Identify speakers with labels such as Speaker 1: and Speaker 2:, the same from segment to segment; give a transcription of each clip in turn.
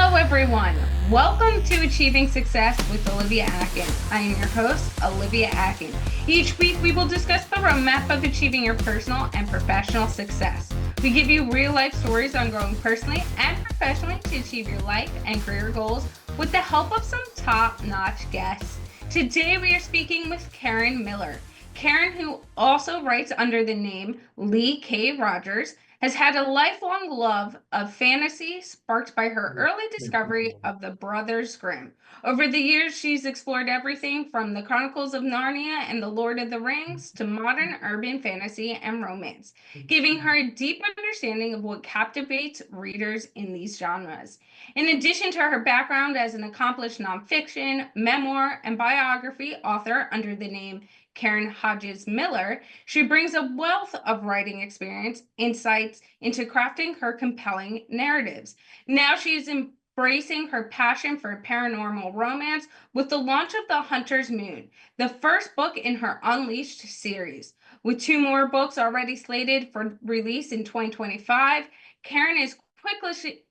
Speaker 1: Hello, everyone. Welcome to Achieving Success with Olivia Akin. I am your host, Olivia Akin. Each week, we will discuss the roadmap of achieving your personal and professional success. We give you real life stories on growing personally and professionally to achieve your life and career goals with the help of some top notch guests. Today, we are speaking with Karen Miller. Karen, who also writes under the name Lee K. Rogers, has had a lifelong love of fantasy sparked by her early discovery of the Brothers Grimm. Over the years, she's explored everything from the Chronicles of Narnia and the Lord of the Rings to modern urban fantasy and romance, giving her a deep understanding of what captivates readers in these genres. In addition to her background as an accomplished nonfiction, memoir, and biography author under the name Karen Hodges Miller, she brings a wealth of writing experience, insights into crafting her compelling narratives. Now she is embracing her passion for paranormal romance with the launch of The Hunter's Moon, the first book in her Unleashed series. With two more books already slated for release in 2025, Karen is quickly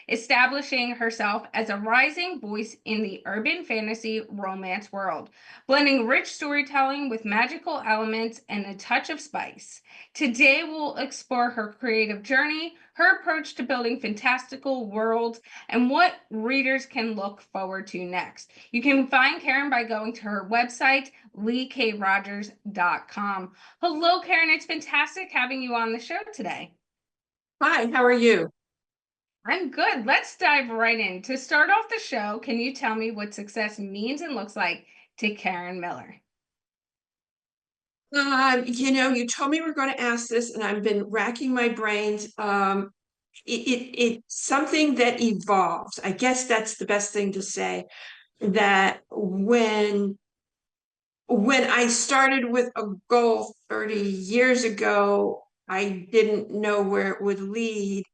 Speaker 1: establishing herself as a rising voice in the urban fantasy romance world, blending rich storytelling with magical elements and a touch of spice. Today, we'll explore her creative journey, her approach to building fantastical worlds, and what readers can look forward to next. You can find Karen by going to her website, leekrogers.com. Hello, Karen. It's fantastic having you on the show today.
Speaker 2: Hi, how are you?
Speaker 1: I'm good. Let's dive right in. To start off the show, can you tell me what success means and looks like to Karen Miller?
Speaker 2: You told me we are going to ask this, and I've been racking my brains. It's something that evolves. I guess that's the best thing to say. That when I started with a goal 30 years ago, I didn't know where it would lead.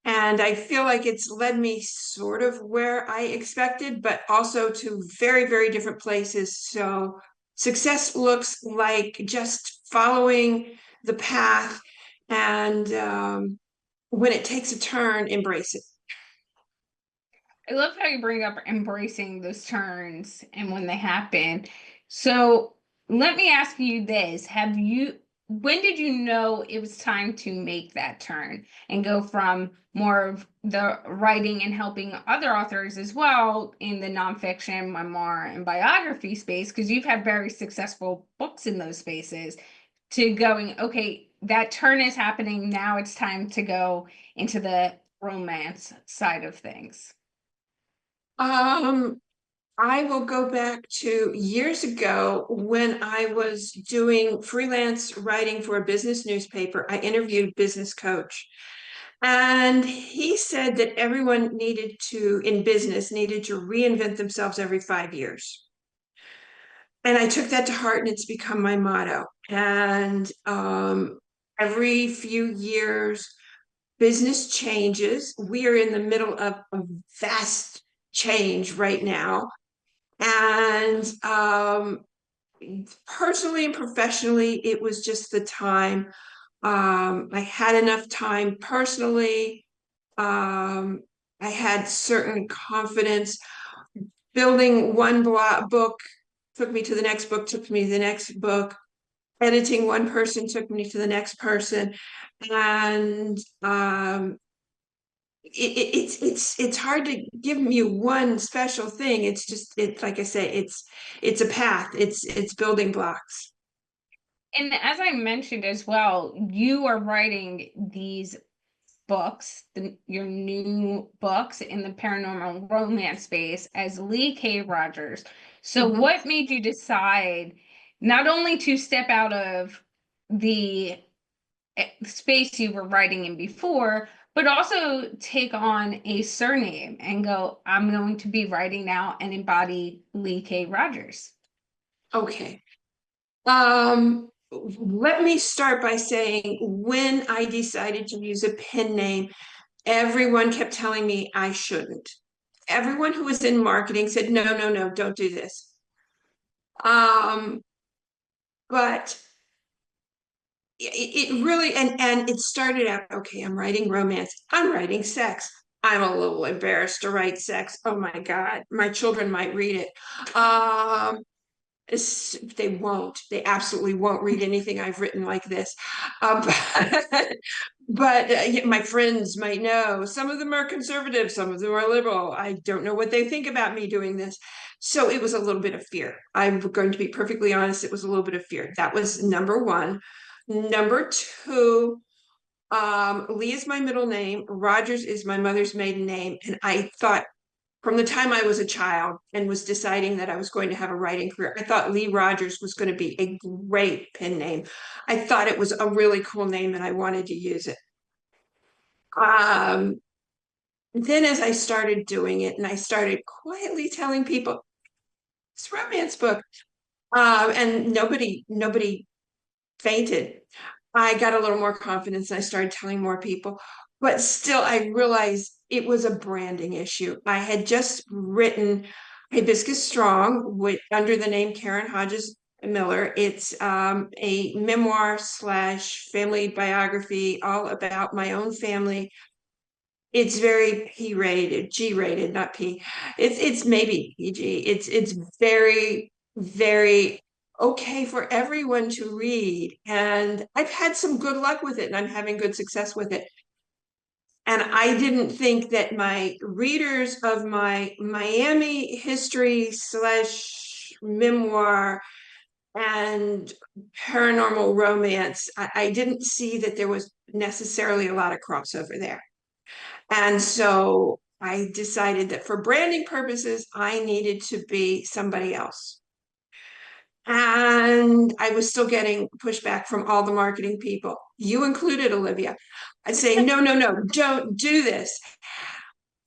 Speaker 2: And I feel like it's led me sort of where I expected, but also to very, very different places. So success looks like just following the path, and when it takes a turn, embrace it.
Speaker 1: I love how you bring up embracing those turns and when they happen. So let me ask you this. When did you know it was time to make that turn and go from more of the writing and helping other authors as well in the nonfiction, memoir, and biography space? Because you've had very successful books in those spaces, to going, okay, that turn is happening. Now it's time to go into the romance side of things.
Speaker 2: Um, I will go back to years ago when I was doing freelance writing for a business newspaper. I interviewed a business coach, and he said that everyone in business, needed to reinvent themselves every 5 years. And I took that to heart, and it's become my motto. And every few years, business changes. We are in the middle of a vast change right now. And personally and professionally, it was just the time. I had enough time personally. I had certain confidence. Building one book took me to the next book, took me to the next book. Editing one person took me to the next person. And it's hard to give you one special thing. It's like I say, it's a path. It's building blocks.
Speaker 1: And as I mentioned as well, you are writing these books, your new books in the paranormal romance space as Lee K. Rogers. So,
Speaker 2: Mhm.
Speaker 1: what made you decide not only to step out of the space you were writing in before, but also take on a surname and go, I'm going to be writing now and embody Lee K. Rogers?
Speaker 2: Okay. Let me start by saying, when I decided to use a pen name, everyone kept telling me I shouldn't. Everyone who was in marketing said, no, no, no, don't do this. Um, but it really, and it started out, okay, I'm writing romance, I'm writing sex, I'm a little embarrassed to write sex. Oh my God, my children might read it. Um, they won't. They absolutely won't read anything I've written like this. But, yeah, my friends might know. Some of them are conservative, some of them are liberal. I don't know what they think about me doing this. So it was a little bit of fear. I'm going to be perfectly honest. It was a little bit of fear. That was number one. Number two, Lee is my middle name. Rogers is my mother's maiden name. And I thought from the time I was a child and was deciding that I was going to have a writing career, I thought Lee Rogers was going to be a great pen name. I thought it was a really cool name and I wanted to use it. Um, then as I started doing it and I started quietly telling people it's a romance book, and nobody fainted. I got a little more confidence and I started telling more people, but still I realized it was a branding issue. I had just written Hibiscus Strong with under the name Karen Hodges Miller. It's a memoir slash family biography all about my own family. It's very P rated, G rated, not P. It's maybe PG. It's very, very okay for everyone to read. And I've had some good luck with it and I'm having good success with it. And I didn't think that my readers of my Miami history slash memoir and paranormal romance, I didn't see that there was necessarily a lot of crossover there. And so I decided that for branding purposes, I needed to be somebody else. And I was still getting pushback from all the marketing people, you included, Olivia. I'd say, no, no, no, don't do this.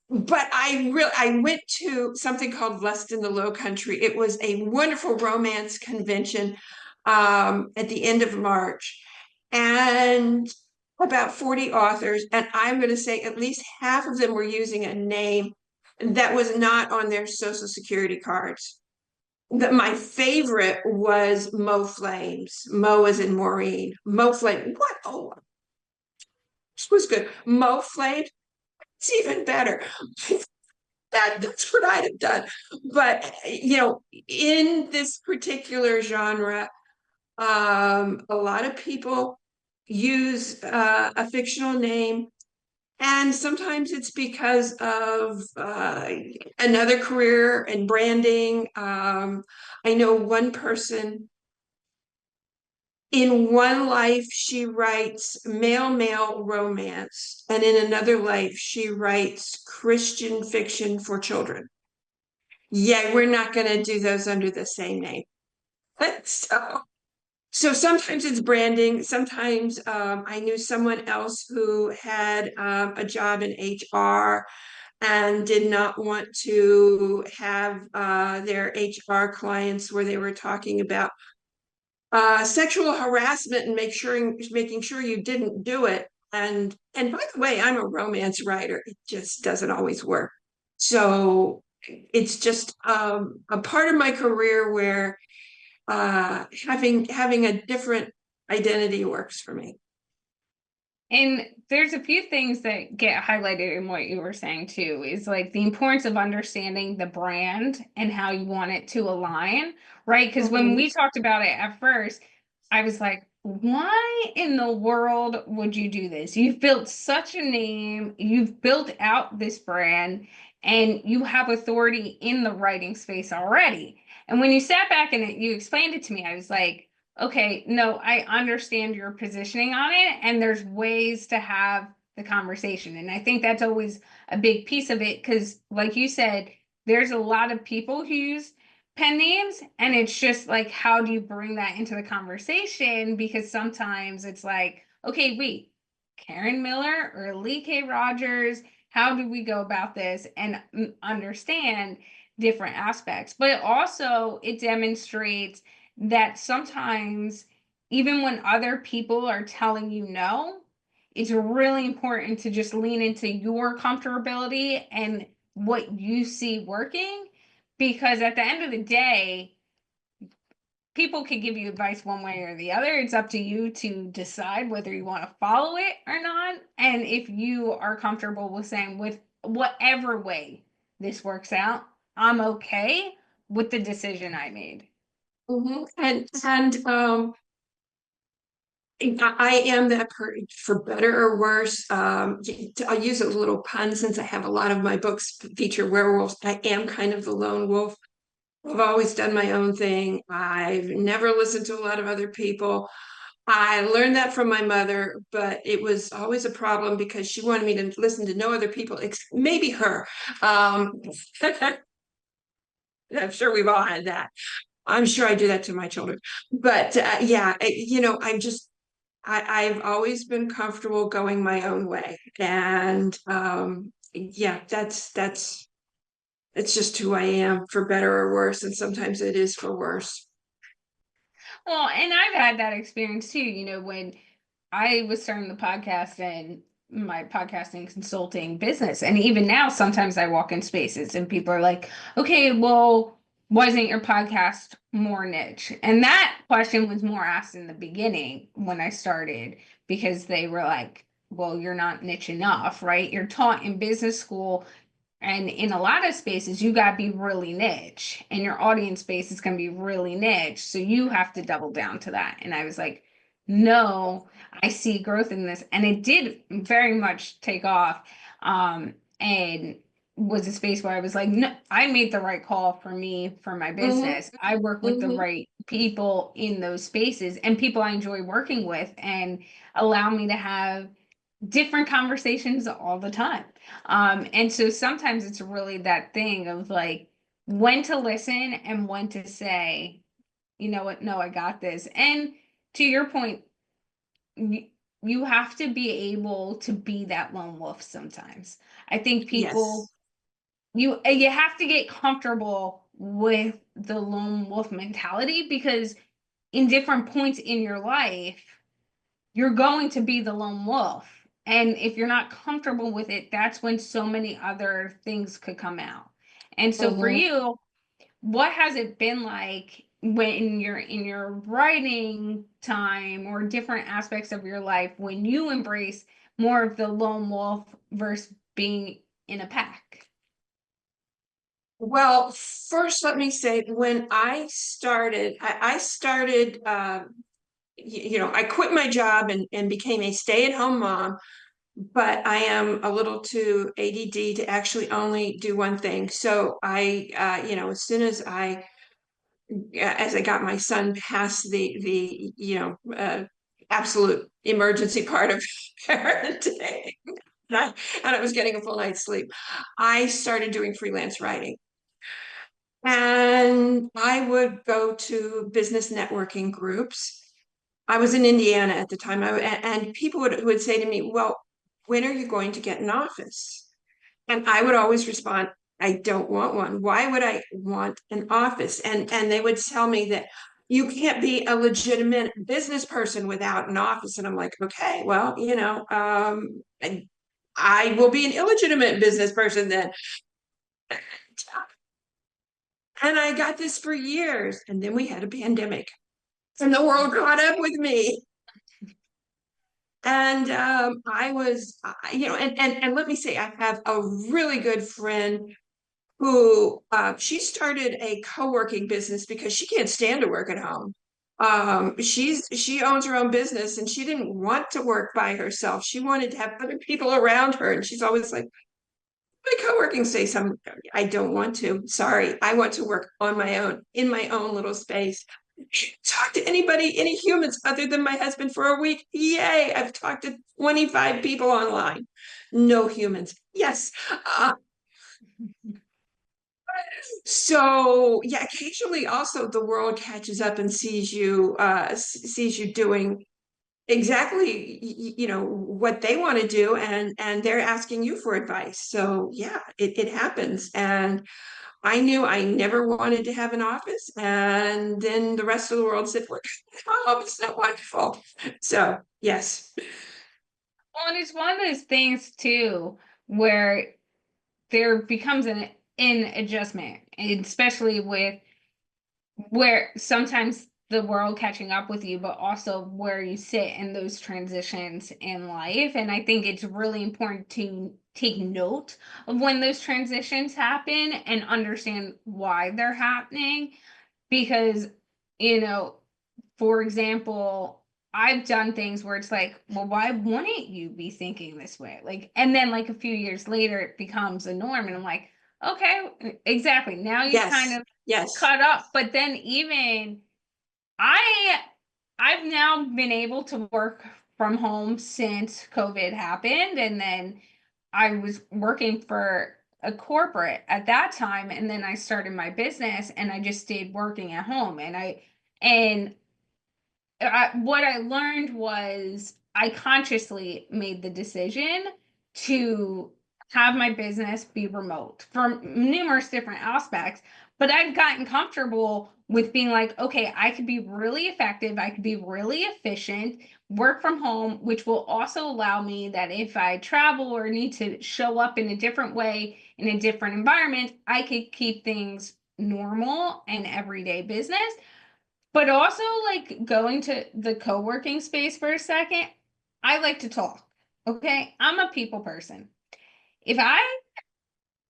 Speaker 2: But I went to something called Lust in the Low Country. It was a wonderful romance convention at the end of March. And about 40 authors, and I'm going to say at least half of them were using a name that was not on their social security cards. My favorite was Mo Flames. Mo as in Maureen. Mo Flame. What? Oh, this was good. Mo Flame. It's even better. That's what I'd have done. But in this particular genre, a lot of people use a fictional name, and sometimes it's because of another career and branding. I know one person in one life she writes male romance, and in another life she writes Christian fiction for children. Yeah, we're not going to do those under the same name. So so sometimes it's branding. Sometimes I knew someone else who had a job in HR and did not want to have their HR clients where they were talking about sexual harassment and making sure you didn't do it. And by the way, I'm a romance writer. It just doesn't always work. So it's just a part of my career where having a different identity works for me.
Speaker 1: And there's a few things that get highlighted in what you were saying too, is like the importance of understanding the brand and how you want it to align, right? Because when we talked about it at first, I was like, why in the world would you do this? You've built such a name, you've built out this brand, and you have authority in the writing space already. And when you sat back and you explained it to me, I was like, okay, no, I understand your positioning on it, and there's ways to have the conversation. And I think that's always a big piece of it because, like you said, there's a lot of people who use pen names, and it's just like, how do you bring that into the conversation? Because sometimes it's like, okay, wait, Karen Miller or Lee K. Rogers, how do we go about this and understand different aspects? But also, it demonstrates that sometimes even when other people are telling you no, it's really important to just lean into your comfortability and what you see working, because at the end of the day, people could give you advice one way or the other. It's up to you to decide whether you want to follow it or not. And if you are comfortable with saying, with whatever way this works out, I'm okay with the decision I made.
Speaker 2: I am that for better or worse. I'll use a little pun since I have a lot of my books feature werewolves. I am kind of the lone wolf. I've always done my own thing. I've never listened to a lot of other people. I learned that from my mother, but it was always a problem because she wanted me to listen to no other people, maybe her. I'm sure we've all had that. I'm sure I do that to my children. But yeah, I've always been comfortable going my own way. And yeah, it's just who I am, for better or worse. And sometimes it is for worse.
Speaker 1: Well, and I've had that experience too, when I was starting the podcast and my podcasting consulting business. And even now, sometimes I walk in spaces and people are like, okay, well, wasn't your podcast more niche? And that question was more asked in the beginning when I started, because they were like, well, you're not niche enough, right? You're taught in business school and in a lot of spaces, you got to be really niche, and your audience base is going to be really niche. So you have to double down to that. And I was like, no, I see growth in this. And it did very much take off. And was a space where I was like, no, I made the right call for me, for my
Speaker 2: Hmm.
Speaker 1: business. I work with the
Speaker 2: Hmm.
Speaker 1: right people in those spaces and people I enjoy working with and allow me to have different conversations all the time. And so sometimes it's really that thing of like when to listen and when to say, you know what, no, I got this. And to your point, you, you have to be able to be that lone wolf sometimes. I think people,
Speaker 2: Yes.
Speaker 1: you have to get comfortable with the lone wolf mentality, because in different points in your life, you're going to be the lone wolf. And if you're not comfortable with it, that's when so many other things could come out. And so for
Speaker 2: Hmm.
Speaker 1: you, what has it been like when you're in your writing time or different aspects of your life when you embrace more of the lone wolf versus being in a pack?
Speaker 2: Well, first, let me say when I started, I quit my job and became a stay-at-home mom, but I am a little too ADD to actually only do one thing. So as soon as I got my son past the absolute emergency part of parenting, and I was getting a full night's sleep, I started doing freelance writing. And I would go to business networking groups. I was in Indiana at the time. And people would say to me, well, when are you going to get an office? And I would always respond, I don't want one. Why would I want an office? And they would tell me that you can't be a legitimate business person without an office. And I'm like, okay, well, I will be an illegitimate business person then. And I got this for years. And then we had a pandemic and the world caught up with me. And I was, and let me say, I have a really good friend who she started a co-working business because she can't stand to work at home. She owns her own business and she didn't want to work by herself. She wanted to have other people around her. And she's always like, my co-working space. I don't want to. Sorry. I want to work on my own, in my own little space. Talk to anybody, any humans other than my husband for a week. Yay. I've talked to 25 people online. No humans. Yes. So yeah, occasionally also the world catches up and sees you doing exactly what they want to do, and they're asking you for advice. So yeah, it happens. And I knew I never wanted to have an office, and then the rest of the world said, "Look, oh, it's not wonderful." So yes.
Speaker 1: Well, and it's one of those things too where there becomes an adjustment, especially with where sometimes the world catching up with you, but also where you sit in those transitions in life. And I think it's really important to take note of when those transitions happen and understand why they're happening. Because, you know, for example, I've done things where it's like, well, why wouldn't you be thinking this way? Like, and then like a few years later, it becomes a norm. And I'm like, okay, exactly. Now you've kind
Speaker 2: Yes,
Speaker 1: of
Speaker 2: yes.
Speaker 1: caught up. But then even I I've now been able to work from home since COVID happened. And then I was working for a corporate at that time. And then I started my business and I just stayed working at home. And what I learned was I consciously made the decision to have my business be remote for numerous different aspects. But I've gotten comfortable with being like, okay, I could be really effective, I could be really efficient, work from home, which will also allow me that if I travel or need to show up in a different way in a different environment, I could keep things normal and everyday business. But also, like going to the co-working space for a second, I like to talk. Okay. I'm a people person. If I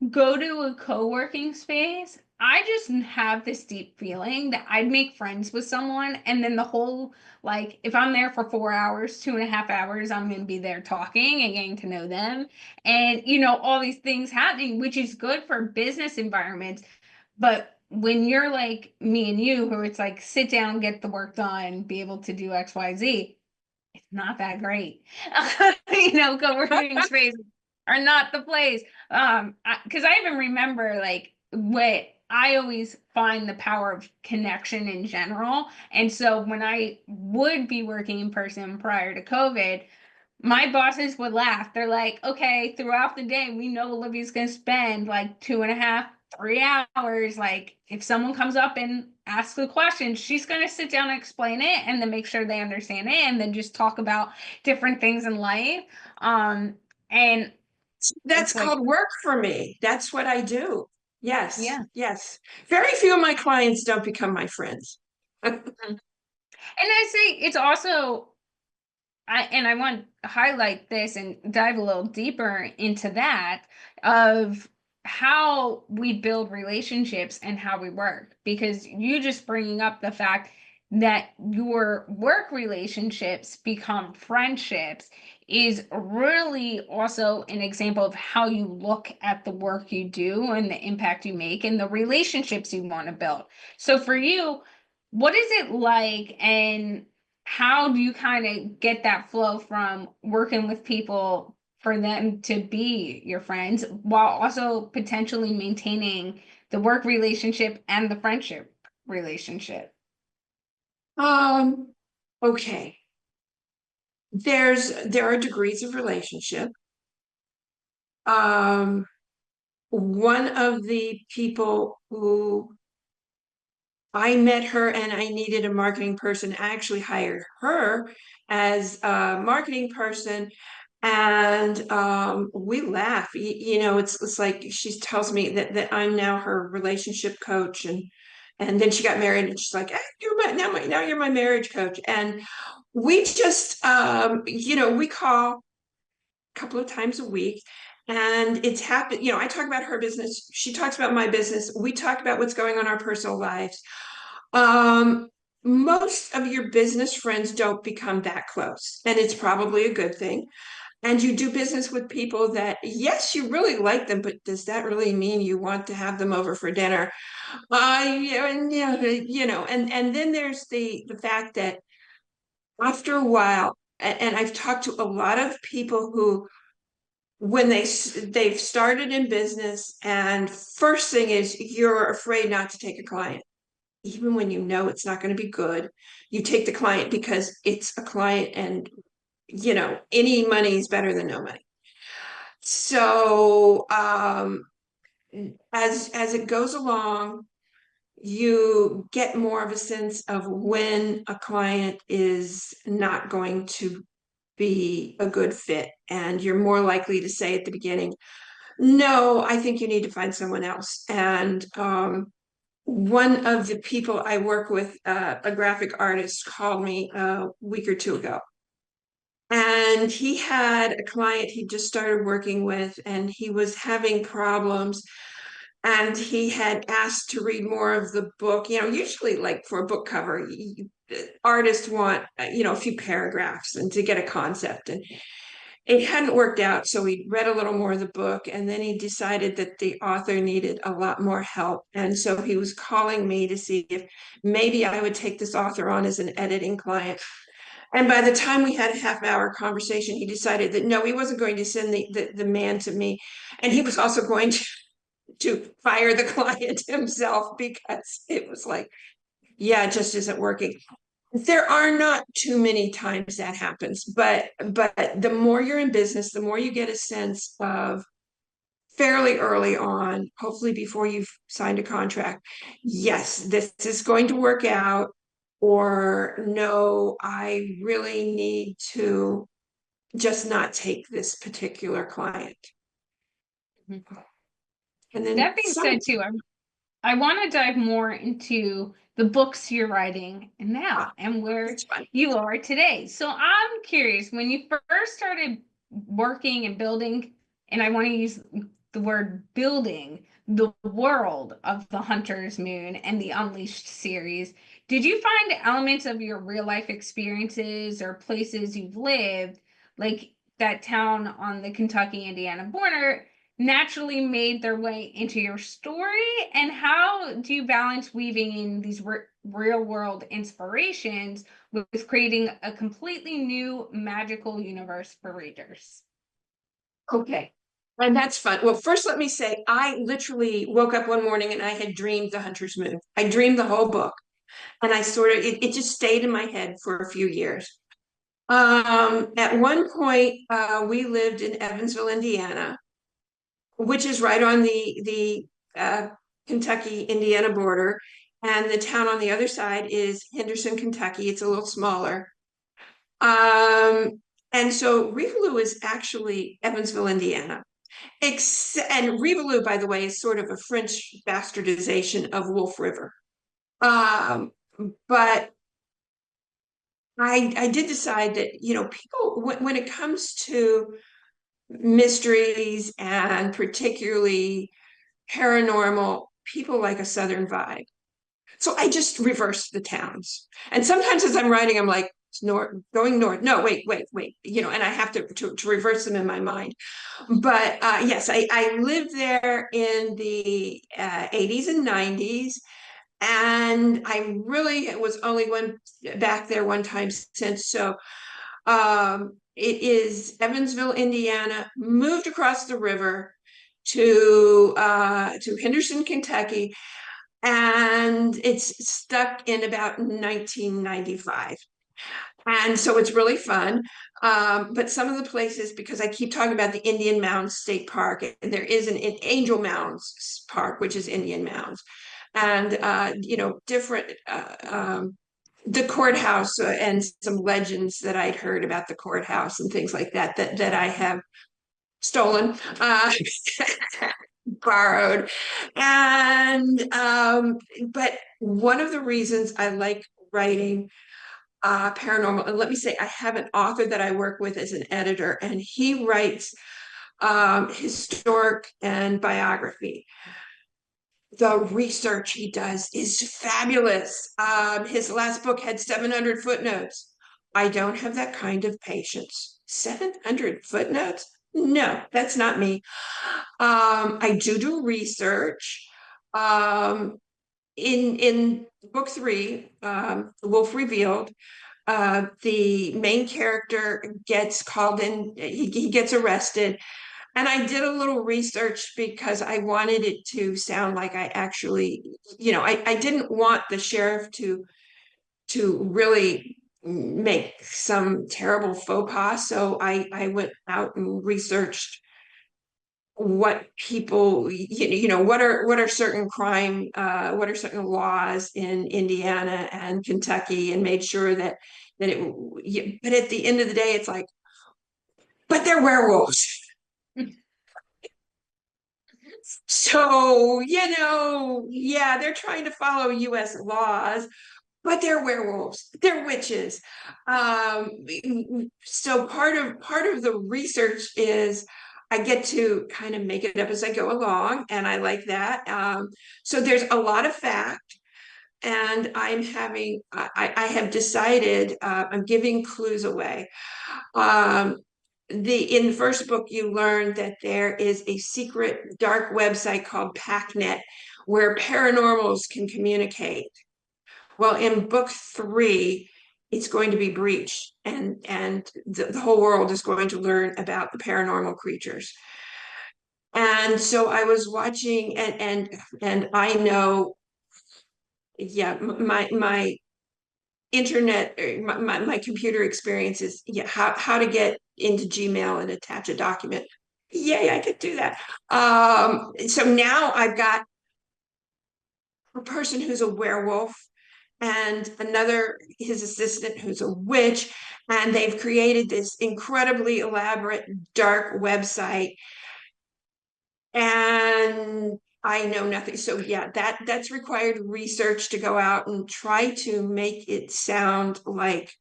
Speaker 1: go to a co-working space, I just have this deep feeling that I'd make friends with someone. And then the whole, like, if I'm there for 4 hours, 2.5 hours, I'm going to be there talking and getting to know them. And, all these things happening, which is good for business environments. But when you're like me and you, who it's like sit down, get the work done, be able to do XYZ, it's not that great. Co-working spaces are not the place. Because I even remember like what I always find the power of connection in general. And so when I would be working in person prior to COVID, my bosses would laugh. They're like, okay, throughout the day, we know Olivia's going to spend like 2.5, 3 hours. Like, if someone comes up and asks a question, she's going to sit down and explain it and then make sure they understand it and then just talk about different things in life. Um, and
Speaker 2: That's
Speaker 1: it's like,
Speaker 2: called work for me. That's what I do. Yes,
Speaker 1: yeah.
Speaker 2: yes. Very few of my clients don't become my friends.
Speaker 1: And I say it's also I want to highlight this and dive a little deeper into that of how we build relationships and how we work, because you just bringing up the fact that your work relationships become friendships is really also an example of how you look at the work you do and the impact you make and the relationships you want to build. So for you, what is it like, and how do you kind of get that flow from working with people for them to be your friends while also potentially maintaining the work relationship and the friendship relationship?
Speaker 2: Um, okay. There are degrees of relationship. Um, one of the people who I met her and I needed a marketing person. I actually hired her as a marketing person. And we laugh. It's like she tells me that I'm now her relationship coach, and then she got married, and she's like, "Eh, now you're my marriage coach." And we just we call a couple of times a week, and it's happened. I talk about her business, she talks about my business, we talk about what's going on in our personal lives. um, Most of your business friends don't become that close, and it's probably a good thing. And you do business with people that, yes, you really like them, but does that really mean you want to have them over for dinner? Yeah, yeah, and then there's the fact that after a while, and I've talked to a lot of people who, when they've started in business, and first thing is you're afraid not to take a client even when you know it's not going to be good. You take the client because it's a client, and any money is better than no money. So as it goes along, you get more of a sense of when a client is not going to be a good fit, and you're more likely to say at the beginning, no, I think you need to find someone else. And one of the people I work with, a graphic artist, called me a week or two ago. And he had a client he just started working with, and he was having problems. And he had asked to read more of the book. Usually, like for a book cover, artists want, a few paragraphs and to get a concept. And it hadn't worked out. So he read a little more of the book, and then he decided that the author needed a lot more help. And so he was calling me to see if maybe I would take this author on as an editing client. And by the time we had a half-hour conversation, he decided that no, he wasn't going to send the man to me. And he was also going to fire the client himself, because it was like, yeah, it just isn't working. There are not too many times that happens, but the more you're in business, the more you get a sense of, fairly early on, hopefully before you've signed a contract, yes, this is going to work out, or no, I really need to just not take this particular client.
Speaker 1: Mhm.
Speaker 2: And then
Speaker 1: That being
Speaker 2: some,
Speaker 1: said, too, I want to dive more into the books you're writing now and where
Speaker 2: it's fun.
Speaker 1: you are today. So I'm curious, when you first started working and building, and I want to use the word building the world of the Hunter's Moon and the Unleashed series, did you find elements of your real life experiences or places you've lived, like that town on the Kentucky Indiana border, naturally made their way into your story? And how do you balance weaving in these real world inspirations with creating a completely new magical universe for readers?
Speaker 2: Okay. And that's fun. Well, first, let me say, I literally woke up one morning and I had dreamed The Hunter's Moon. I dreamed the whole book, and I sort of, it just stayed in my head for a few years. At one point, we lived in Evansville, Indiana, which is right on the Kentucky Indiana border. And the town on the other side is Henderson, Kentucky. It's a little smaller. Um, and so Rivalou is actually Evansville, Indiana. And Rivalou, by the way, is sort of a French bastardization of Wolf River. Um, but I did decide that, people, when it comes to mysteries and particularly paranormal, people like a Southern vibe. So I just reversed the towns. And sometimes as I'm writing, I'm like, north, going north. No, wait, and I have to reverse them in my mind. But yes, I lived there in the 80s and 90s. And I really was only one back there one time since. So it is Evansville, Indiana, moved across the river to Henderson, Kentucky, and it's stuck in about 1995. And so it's really fun. But some of the places, because I keep talking about the Indian Mounds State Park, and there is an Angel Mounds Park, which is Indian Mounds, and different the courthouse, and some legends that I'd heard about the courthouse and things like that I have stolen, borrowed. And but one of the reasons I like writing paranormal, and let me say, I have an author that I work with as an editor, and he writes historic and biography. The research he does is fabulous. His last book had 700 footnotes. I don't have that kind of patience. 700 footnotes? No, that's not me. I do research. In book 3, The Wolf Revealed, the main character gets called in, he gets arrested. And I did a little research because I wanted it to sound like I actually, I didn't want the sheriff to really make some terrible faux pas. So I went out and researched what people, what are certain what are certain laws in Indiana and Kentucky, and made sure that but at the end of the day, it's like, but they're werewolves. So, yeah, they're trying to follow US laws, but they're werewolves, they're witches. So part of the research is I get to kind of make it up as I go along, and I like that. So there's a lot of fact, and I have decided, I'm giving clues away. Um, in the first book, you learn that there is a secret dark website called PackNet where paranormals can communicate. Well, in book three, it's going to be breached, and the whole world is going to learn about the paranormal creatures. And so I was watching, and I know, yeah, my internet, my computer experience is, yeah, how to get into Gmail and attach a document. Yay, I could do that. So now I've got a person who's a werewolf and another, his assistant, who's a witch, and they've created this incredibly elaborate dark website, and I know nothing. So yeah, that's required research to go out and try to make it sound like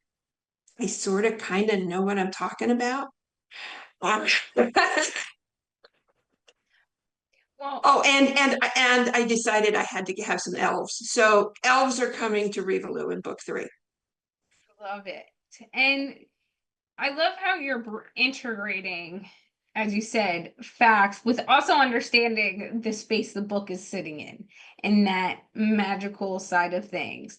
Speaker 2: I sort of kind of know what I'm talking about. Um,
Speaker 1: Well,
Speaker 2: oh, and I decided I had to have some elves. So elves are coming to Revelou in book three.
Speaker 1: love it. And I love how you're integrating, as you said, facts with also understanding the space the book is sitting in and that magical side of things.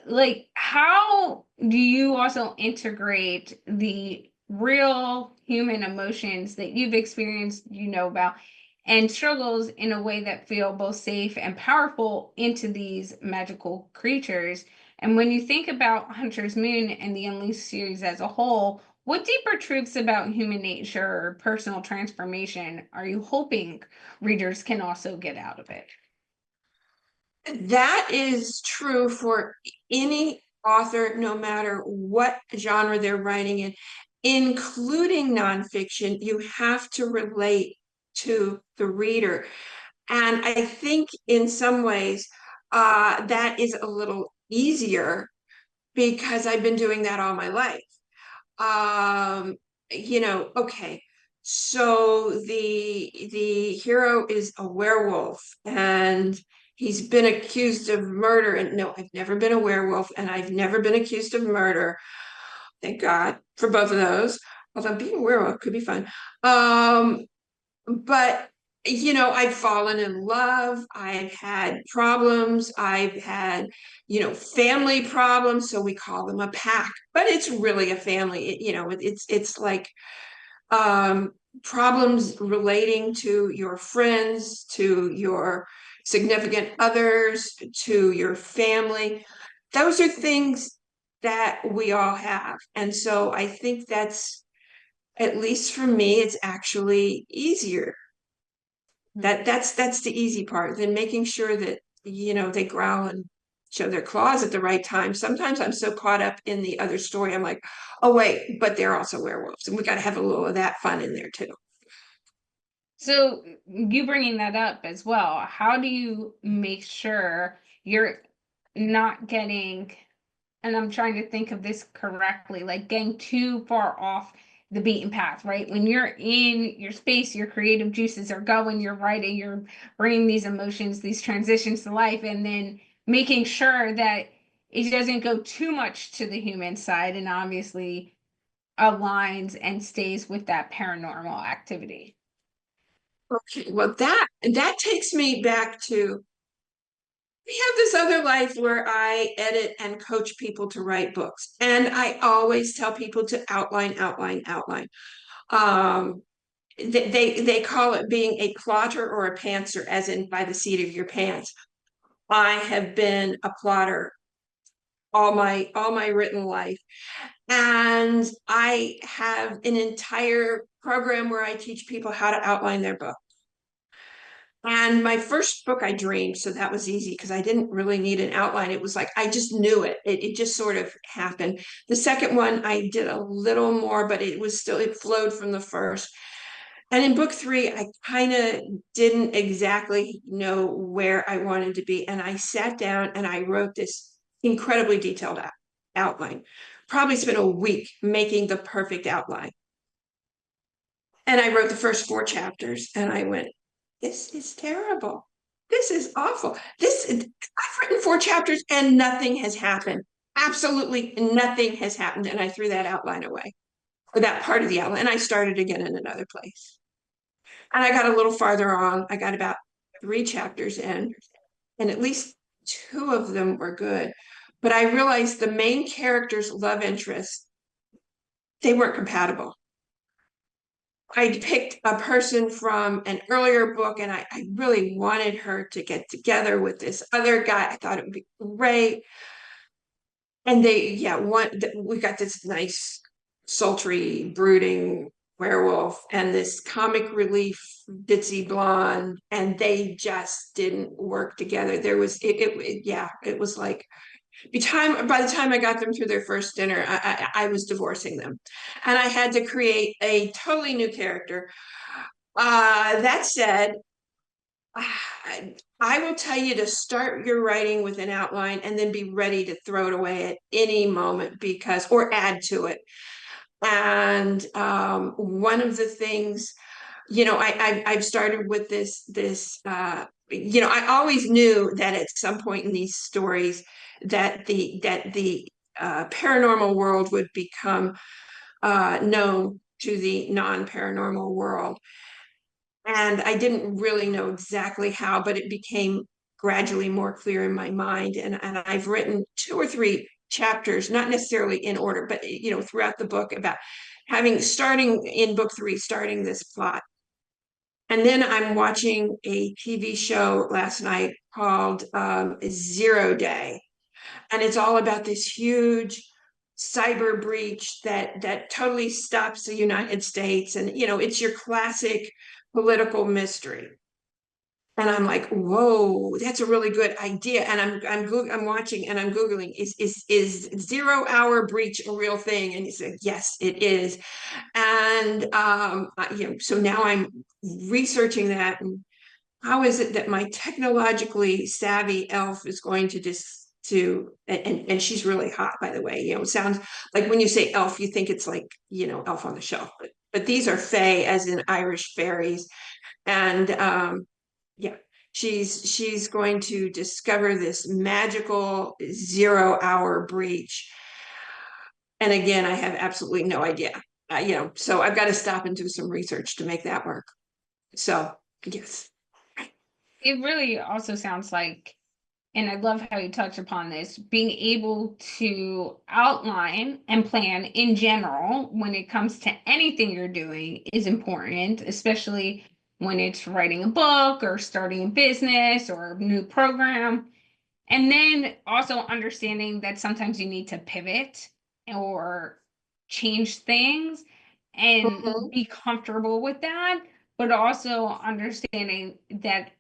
Speaker 1: Like, how do you also integrate the real human emotions that you've experienced, about, and struggles in a way that feel both safe and powerful into these magical creatures? And when you think about Hunter's Moon and the Unleashed series as a whole, what deeper truths about human nature or personal transformation are you hoping readers can also get out of it?
Speaker 2: That is true for any author, no matter what genre they're writing in, including nonfiction. You have to relate to the reader. And I think in some ways, that is a little easier because I've been doing that all my life. Um, okay. So the hero is a werewolf and he's been accused of murder. And no, I've never been a werewolf and I've never been accused of murder. Thank God for both of those. Although being a werewolf could be fun. Um, but I've fallen in love, I've had problems, I've had family problems, so we call them a pack, but it's really a family. It's like um problems relating to your friends, to your significant others, to your family. Those are things that we all have, and so I think that's, at least for me, it's actually easier. That's the easy part. Then making sure that they growl and show their claws at the right time. Sometimes I'm so caught up in the other story, I'm like, oh wait, but they're also werewolves, and we got to have a little of that fun in there too.
Speaker 1: So, you bringing that up as well, how do you make sure you're not getting, and I'm trying to think of this correctly, like getting too far off the beaten path, right? When you're in your space, your creative juices are going, you're writing, you're bringing these emotions, these transitions to life, and then making sure that it doesn't go too much to the human side and obviously aligns and stays with that paranormal activity.
Speaker 2: Okay, well, that takes me back to, we have this other life where I edit and coach people to write books, and I always tell people to outline, outline, outline. Um, they call it being a plotter or a pantser, as in by the seat of your pants. I have been a plotter all my written life, and I have an entire program where I teach people how to outline their book. And my first book I dreamed, so that was easy because I didn't really need an outline. It was like I just knew it. It just sort of happened. The second one I did a little more, but it flowed from the first. And in book three, I kind of didn't exactly know where I wanted to be. And I sat down and I wrote this incredibly detailed outline. Probably spent a week making the perfect outline. And I wrote the first 4 chapters and I went, this is terrible. This is awful. I've written 4 chapters and nothing has happened. Absolutely nothing has happened. And I threw that outline away, or that part of the outline. And I started again in another place. And I got a little farther on. I got about 3 chapters in, and at least 2 of them were good. But I realized the main character's love interest, they weren't compatible. I picked a person from an earlier book, and I really wanted her to get together with this other guy. I thought it would be great. And we got this nice, sultry, brooding werewolf and this comic relief ditzy blonde, and they just didn't work together. There was it was like by the time I got them through their first dinner, I was divorcing them, and I had to create a totally new character. That said, I will tell you to start your writing with an outline and then be ready to throw it away at any moment, or add to it. And one of the things, I've started with this. I always knew that at some point in these stories that the paranormal world would become known to the non-paranormal world. And I didn't really know exactly how, but it became gradually more clear in my mind. And I've written 2 or 3 chapters, not necessarily in order, but throughout the book, about starting in book 3, starting this plot. And then I'm watching a TV show last night called Zero Day. And it's all about this huge cyber breach that totally stops the United States. And, it's your classic political mystery. And I'm like, whoa, that's a really good idea. And I'm watching and I'm Googling, is 0 hour breach a real thing? And he said, yes, it is. And so now I'm researching that, and how is it that my technologically savvy elf is going and she's really hot, by the way. It sounds like when you say elf, you think it's like, Elf on the Shelf, but these are fae, as in Irish fairies. And yeah, she's going to discover this magical 0 hour breach. And again, I have absolutely no idea. So I've got to stop and do some research to make that work. So yes.
Speaker 1: It really also sounds like, and I love how you touch upon this, being able to outline and plan in general when it comes to anything you're doing is important, especially when it's writing a book or starting a business or a new program. And then also understanding that sometimes you need to pivot or change things and
Speaker 2: Mhm.
Speaker 1: be comfortable with that, but also understanding that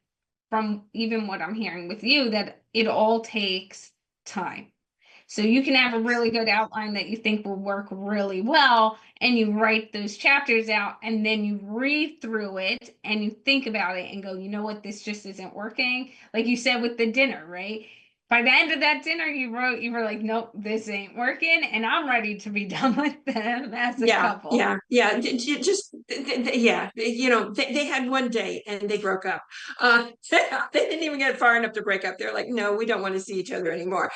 Speaker 1: from even what I'm hearing with you, that it all takes time. So you can have a really good outline that you think will work really well, and you write those chapters out, and then you read through it and you think about it and go, you know what, this just isn't working. Like you said with the dinner, right? By the end of that dinner, you were like, nope, this ain't working, and I'm ready to be done with them as a
Speaker 2: Yeah,
Speaker 1: couple.
Speaker 2: yeah, yeah. Just yeah, they had one date and they broke up. They didn't even get far enough to break up. They're like, no, we don't want to see each other anymore.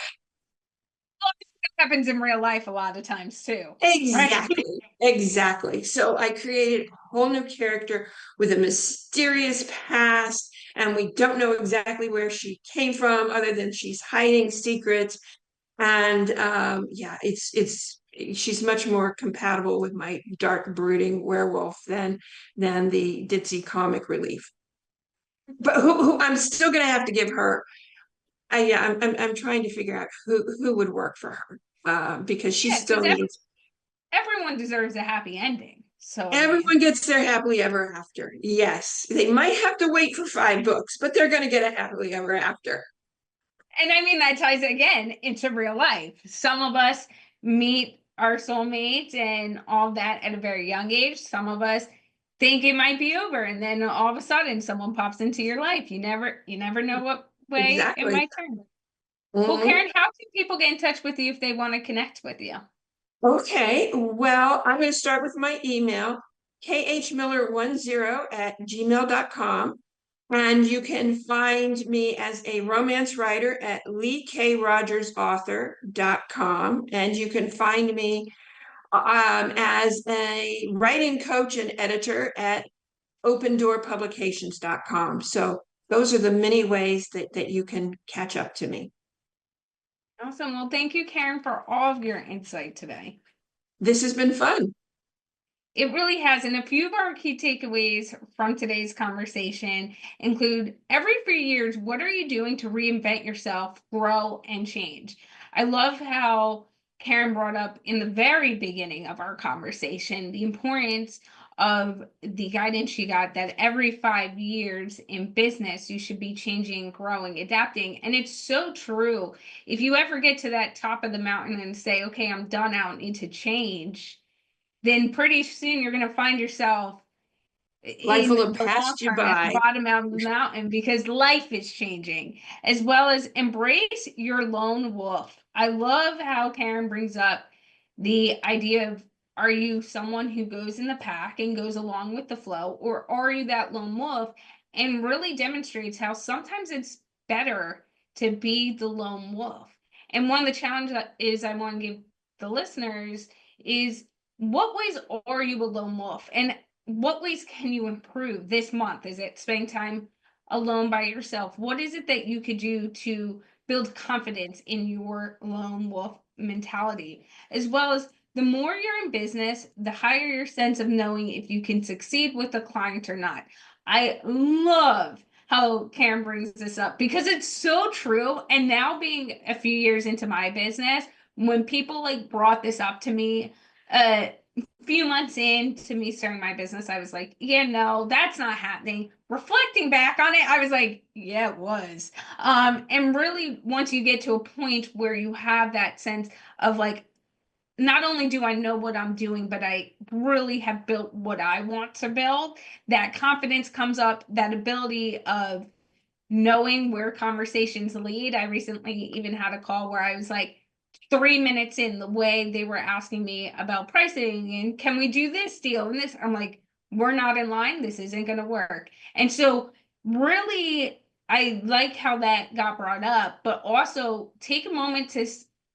Speaker 1: That happens in real life a lot of times too, right?
Speaker 2: Exactly, exactly. So I created a whole new character with a mysterious past, and we don't know exactly where she came from, other than she's hiding secrets. And yeah, it's she's much more compatible with my dark brooding werewolf than the ditzy comic relief. But who I'm still gonna have to give her. I'm trying to figure out who would work for her, because she
Speaker 1: Yeah,
Speaker 2: still
Speaker 1: because
Speaker 2: needs.
Speaker 1: everyone deserves a happy ending. So I mean,
Speaker 2: Everyone gets their happily ever after. Yes, they might have to wait for 5 books, but they're going to get a happily ever after.
Speaker 1: and I mean that ties again into real life. Some of us meet our soulmates and all that at a very young age. Some of us think it might be over, and then all of a sudden someone pops into your life. You never know what way it
Speaker 2: Exactly.
Speaker 1: might turn. Well,
Speaker 2: Mhm.
Speaker 1: Karen, how can people get in touch with you if they want to connect with you?
Speaker 2: Okay, well, I'm going to start with my email, khmiller10@gmail.com. And you can find me as a romance writer at leekrogers.author.com. And you can find me as a writing coach and editor at opendoorpublications.com. So those are the many ways that you can catch up to me.
Speaker 1: Awesome. Well, thank you, Karen, for all of your insight today.
Speaker 2: This has been fun.
Speaker 1: It really has. And a few of our key takeaways from today's conversation include every few years, what are you doing to reinvent yourself, grow, and change? I love how Karen brought up in the very beginning of our conversation the importance of the guidance she got that every 5 years in business, you should be changing, growing, adapting. And it's so true. If you ever get to that top of the mountain and say, okay, I'm done, I don't need to change, then pretty soon you're going to find yourself
Speaker 2: Life
Speaker 1: in
Speaker 2: will have
Speaker 1: the long
Speaker 2: passed you
Speaker 1: term at the
Speaker 2: by.
Speaker 1: bottom of the mountain because life is changing, as well as embrace your lone wolf. I love how Karen brings up the idea of, are you someone who goes in the pack and goes along with the flow, or are you that lone wolf? And really demonstrates how sometimes it's better to be the lone wolf. And one of the challenges is I want to give the listeners is, what ways are you a lone wolf? And what ways can you improve this month? Is it spending time alone by yourself? What is it that you could do to build confidence in your lone wolf mentality? As well as, the more you're in business, the higher your sense of knowing if you can succeed with a client or not. I love how Karen brings this up because it's so true. And now, being a few years into my business, when people like brought this up to me, few months into me starting my business, I was like, yeah, no, that's not happening. Reflecting back on it, I was like, yeah, it was. And really, once you get to a point where you have that sense of like, not only do I know what I'm doing, but I really have built what I want to build, that confidence comes up, that ability of knowing where conversations lead. I recently even had a call where I was like, 3 minutes in, the way they were asking me about pricing and can we do this deal and this, I'm like, we're not in line. This isn't going to work. And so, really, I like how that got brought up, but also take a moment to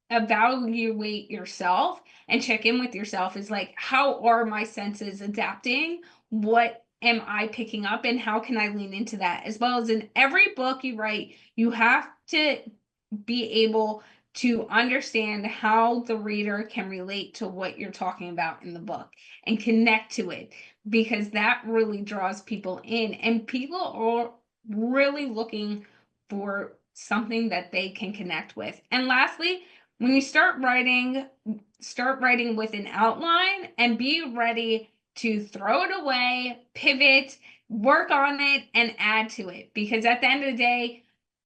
Speaker 1: evaluate yourself and check in with yourself. Is like, how are my senses adapting? What am I picking up, and how can I lean into that? As well as, in every book you write, you have to be able to understand how the reader can relate to what you're talking about in the book and connect to it, because that really draws people in, and people are really looking for something that they can connect with. And lastly, when you start writing with an outline and be ready to throw it away, pivot, work on it, and add to it. Because at the end of the day,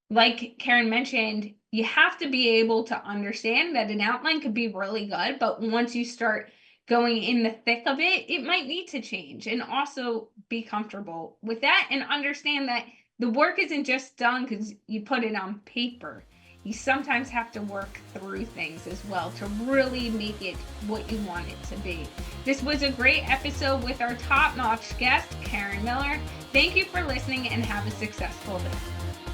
Speaker 1: like Karen mentioned, you have to be able to understand that an outline could be really good, but once you start going in the thick of it, it might need to change. And also be comfortable with that and understand that the work isn't just done because you put it on paper. You sometimes have to work through things as well to really make it what you want it to be. This was a great episode with our top-notch guest, Karen Miller. Thank you for listening and have a successful day.